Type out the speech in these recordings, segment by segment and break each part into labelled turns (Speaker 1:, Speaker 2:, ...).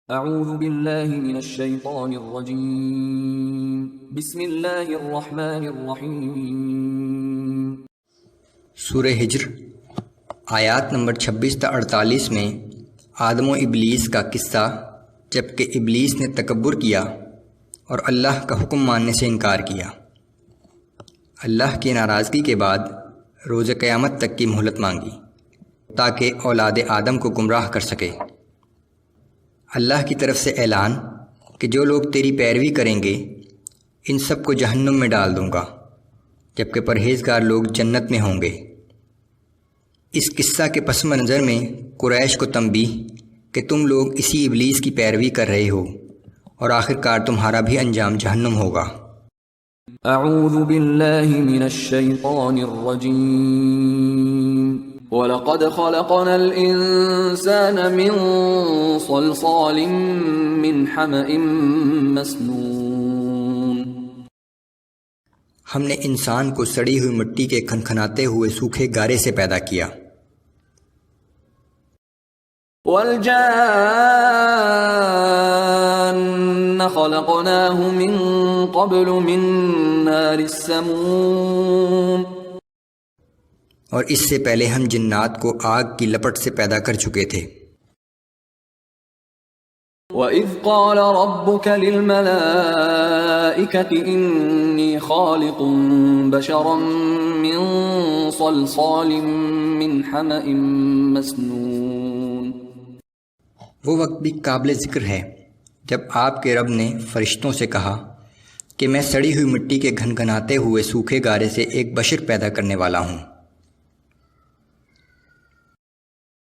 Speaker 1: اعوذ باللہ من الشیطان الرجیم بسم اللہ الرحمن الرحیم۔
Speaker 2: سورہ ہجر آیات نمبر 26 تا 48 میں آدم و ابلیس کا قصہ، جب کہ ابلیس نے تکبر کیا اور اللہ کا حکم ماننے سے انکار کیا۔ اللہ کی ناراضگی کے بعد روز قیامت تک کی مہلت مانگی تاکہ اولاد آدم کو گمراہ کر سکے۔ اللہ کی طرف سے اعلان کہ جو لوگ تیری پیروی کریں گے ان سب کو جہنم میں ڈال دوں گا، جبکہ پرہیزگار لوگ جنت میں ہوں گے۔ اس قصہ کے پس منظر میں قریش کو تنبیہ کہ تم لوگ اسی ابلیس کی پیروی کر رہے ہو اور آخر کار تمہارا بھی انجام جہنم ہوگا۔
Speaker 1: اعوذ باللہ من الشیطان الرجیم۔ وَلَقَدْ خَلَقْنَا الْإِنسَانَ مِنْ صَلْصَالٍ مِّنْ حَمَإٍ مَّسْنُونٍ۔
Speaker 2: ہم نے انسان کو سڑی ہوئی مٹی کے کھنکھناتے ہوئے سوکھے گارے سے پیدا کیا۔
Speaker 1: وَالْجَانَّ خَلَقْنَاهُ مِنْ قَبْلُ مِنْ نَارِ السَّمُومِ۔
Speaker 2: اور اس سے پہلے ہم جنات کو آگ کی لپٹ سے پیدا کر چکے تھے۔
Speaker 1: وَإِذْ قَالَ رَبُّكَ لِلْمَلَائِكَةِ إِنِّي خَالِقٌ بَشَرًا مِّن صَلْصَالٍ مِّنْ حَمَإٍ مَّسْنُونٍ۔
Speaker 2: وہ وقت بھی قابل ذکر ہے جب آپ کے رب نے فرشتوں سے کہا کہ میں سڑی ہوئی مٹی کے گھنگھناتے ہوئے سوکھے گارے سے ایک بشر پیدا کرنے والا ہوں۔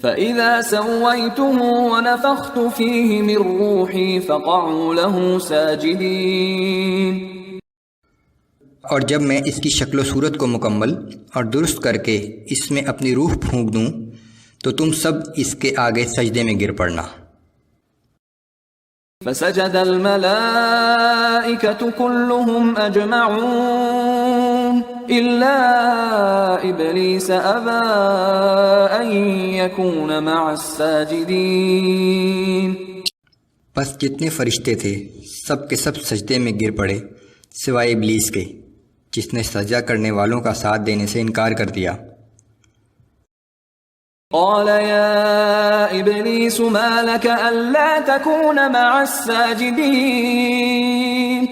Speaker 1: فَإِذَا سَوَّيْتُهُ وَنَفَخْتُ فِيهِ مِن رُّوحِي فَقَعُوا لَهُ سَاجِدِينَ۔
Speaker 2: اور جب میں اس کی شکل و صورت کو مکمل اور درست کر کے اس میں اپنی روح پھونک دوں تو تم سب اس کے آگے سجدے میں گر پڑنا۔
Speaker 1: فَسَجَدَ الْمَلَائِكَةُ كُلُّهُمْ أَجْمَعُونَ إِلَّا إِبْلِيسَ أَبَىٰ أَن يَكُونَ مَعَ السَّاجِدِينَ۔
Speaker 2: بس جتنے فرشتے تھے سب کے سب سجدے میں گر پڑے سوائے ابلیس کے، جس نے سجدہ کرنے والوں کا ساتھ دینے سے انکار کر دیا۔
Speaker 1: قال يا إبليس ما لك ألا تكون مع الساجدين۔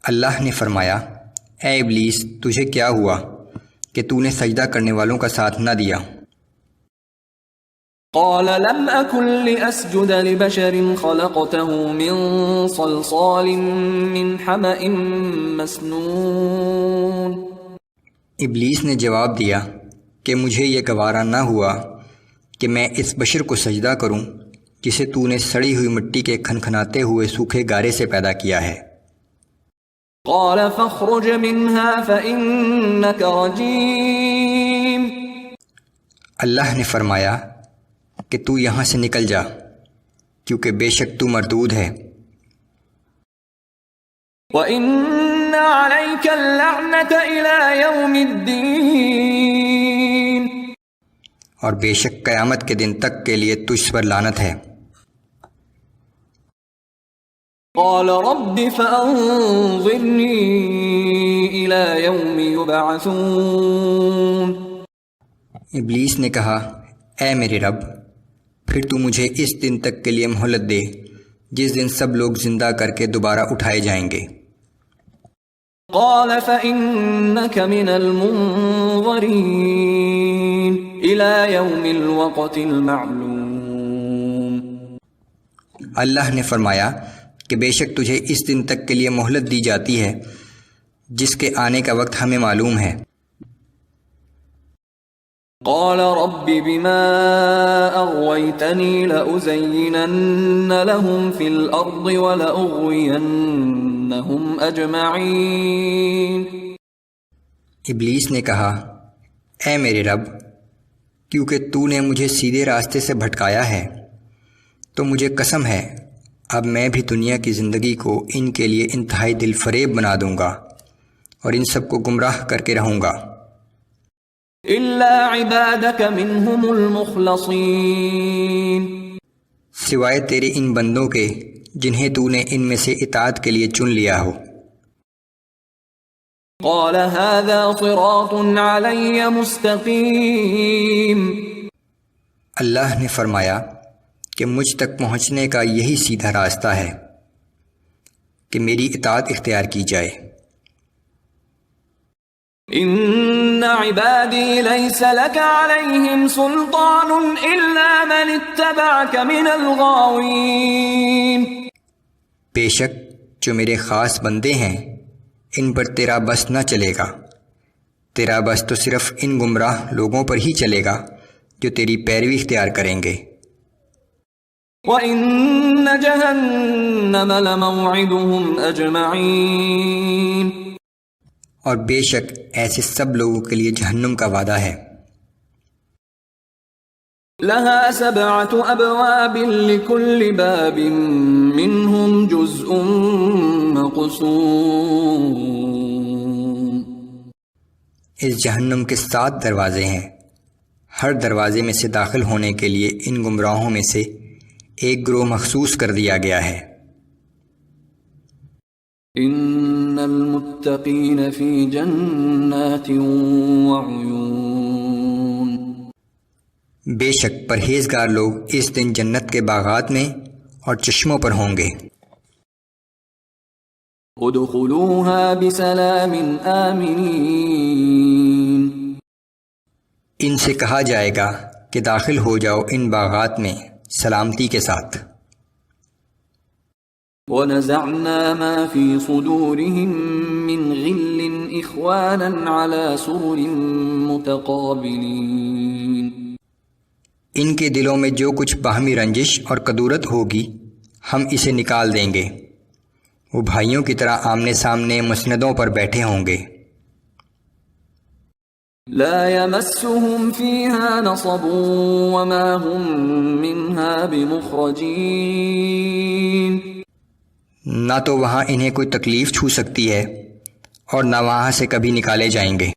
Speaker 2: اللہ نے فرمایا، اے ابلیس تجھے کیا ہوا کہ تو نے سجدہ کرنے والوں کا ساتھ نہ دیا؟
Speaker 1: قال لم أكن لأسجد لبشر خلقته من صلصال من حمأ مسنون۔
Speaker 2: ابلیس نے جواب دیا کہ مجھے یہ گوارا نہ ہوا کہ میں اس بشر کو سجدہ کروں جسے تو نے سڑی ہوئی مٹی کے کھنکھناتے ہوئے سوکھے گارے سے پیدا کیا ہے۔
Speaker 1: قال فاخرج منها فإنك رجيم۔
Speaker 2: اللہ نے فرمایا کہ تو یہاں سے نکل جا کیونکہ بے شک تو مردود ہے۔
Speaker 1: وَإِنَّ عَلَيْكَ اللَّعْنَةَ إِلَى يَوْمِ الدِّينِ۔
Speaker 2: اور بے شک قیامت کے دن تک کے لیے تجھ پر لعنت ہے۔
Speaker 1: قال رب فأنظرني إلى يوم يبعثون۔
Speaker 2: ابلیس نے کہا، اے میرے رب پھر تو مجھے اس دن تک کے لیے مہلت دے جس دن سب لوگ زندہ کر کے دوبارہ اٹھائے جائیں گے۔
Speaker 1: قال فإنك من المنظرين إلى يوم الوقت المعلوم۔
Speaker 2: اللہ نے فرمایا کہ بے شک تجھے اس دن تک کے لیے مہلت دی جاتی ہے جس کے آنے کا وقت ہمیں معلوم ہے۔
Speaker 1: قال رب بما أغويتني لأزينن لهم في الأرض ولأغوينهم أجمعين۔
Speaker 2: ابلیس نے کہا، اے میرے رب کیونکہ تو نے مجھے سیدھے راستے سے بھٹکایا ہے تو مجھے قسم ہے اب میں بھی دنیا کی زندگی کو ان کے لیے انتہائی دل فریب بنا دوں گا اور ان سب کو گمراہ کر کے رہوں گا۔
Speaker 1: إلا عبادك منهم المخلصين۔
Speaker 2: سوائے تیرے ان بندوں کے جنہیں تو نے ان میں سے اطاعت کے لیے چن لیا ہو۔
Speaker 1: قال هذا صراط علي مستقيم،
Speaker 2: اللہ نے فرمایا کہ مجھ تک پہنچنے کا یہی سیدھا راستہ ہے کہ میری اطاعت اختیار کی جائے۔
Speaker 1: ان عبادی لیس لك علیہم سلطان الا من اتبعك من الغاوین،
Speaker 2: بے شک جو میرے خاص بندے ہیں ان پر تیرا بس نہ چلے گا، تیرا بس تو صرف ان گمراہ لوگوں پر ہی چلے گا جو تیری پیروی اختیار کریں گے۔
Speaker 1: وَإِنَّ جَهَنَّمَ لَمَوْعِدُهُمْ أَجْمَعِينَ،
Speaker 2: اور بے شک ایسے سب لوگوں کے لیے جہنم کا وعدہ ہے۔
Speaker 1: لَهَا 7 أَبْوَابٍ لِكُلِّ بَابٍ مِّنْهُمْ جُزْءٌ مَّقْسُومٌ،
Speaker 2: اس جہنم کے 7 دروازے ہیں، ہر دروازے میں سے داخل ہونے کے لیے ان گمراہوں میں سے ایک گروہ مخصوص کر دیا گیا ہے۔
Speaker 1: ان المتقین فی جنات وعیون،
Speaker 2: بے شک پرہیزگار لوگ اس دن جنت کے باغات میں اور چشموں پر ہوں گے۔
Speaker 1: ادخلوها بسلام آمنین،
Speaker 2: ان سے کہا جائے گا کہ داخل ہو جاؤ ان باغات میں سلامتی کے ساتھ۔
Speaker 1: وَنَزَعْنَا مَا فِي صُدُورِهِم مِّنْ غِلٍّ إِخْوَانًا عَلَى سُرُرٍ مُتَقَابِلِينَ،
Speaker 2: ان کے دلوں میں جو کچھ باہمی رنجش اور کدورت ہوگی ہم اسے نکال دیں گے، وہ بھائیوں کی طرح آمنے سامنے مسندوں پر بیٹھے ہوں گے۔
Speaker 1: لا يمسهم فيها نصب وما هم منها بمخرجين،
Speaker 2: نہ تو وہاں انہیں کوئی تکلیف چھو سکتی ہے اور نہ وہاں سے کبھی نکالے جائیں گے۔